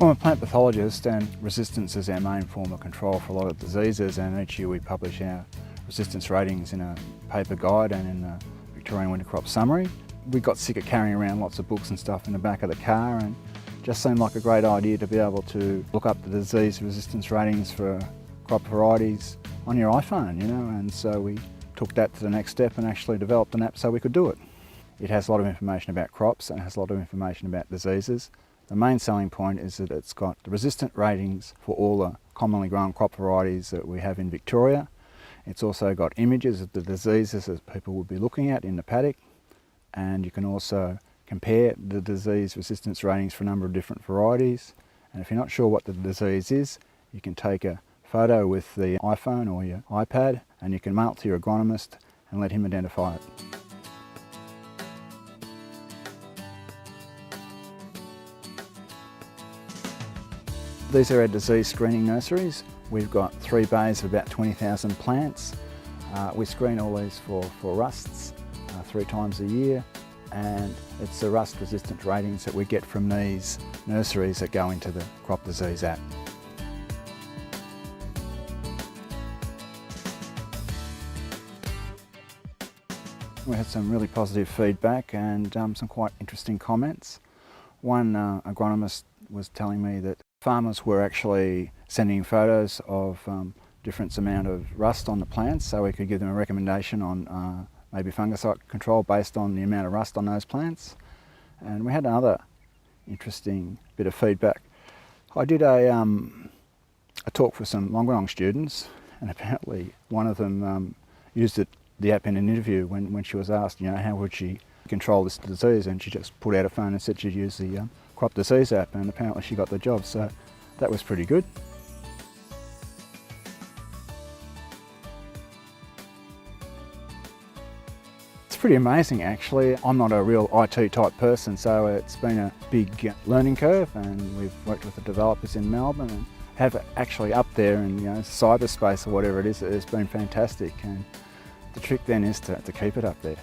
I'm a plant pathologist, and resistance is our main form of control for a lot of diseases, and each year we publish our resistance ratings in a paper guide and in the Victorian Winter Crop Summary. We got sick of carrying around lots of books and stuff in the back of the car, and just seemed like a great idea to be able to look up the disease resistance ratings for crop varieties on your iPhone, and so we took that to the next step and actually developed an app so we could do it. It has a lot of information about crops and it has a lot of information about diseases. The main selling point is that it's got the resistant ratings for all the commonly grown crop varieties that we have in Victoria. It's also got images of the diseases that people would be looking at in the paddock, and you can also compare the disease resistance ratings for a number of different varieties. And if you're not sure what the disease is, you can take a photo with the iPhone or your iPad and you can mail it to your agronomist and let him identify it. These are our disease screening nurseries. We've got 3 bays of about 20,000 plants. We screen all these for rusts 3 times a year, and it's the rust resistance ratings that we get from these nurseries that go into the crop disease app. We had some really positive feedback and some quite interesting comments. One agronomist was telling me that farmers were actually sending photos of different amount of rust on the plants, so we could give them a recommendation on maybe fungicide control based on the amount of rust on those plants. And we had another interesting bit of feedback. I did a talk for some Longerenong students, and apparently one of them used the app in an interview when she was asked, how would she control this disease, and she just put out a phone and said she'd use the crop disease app, and apparently she got the job, so that was pretty good. It's pretty amazing actually. I'm not a real IT type person, so it's been a big learning curve, and we've worked with the developers in Melbourne and have it actually up there in cyberspace or whatever it is. It's been fantastic, and the trick then is to keep it up there.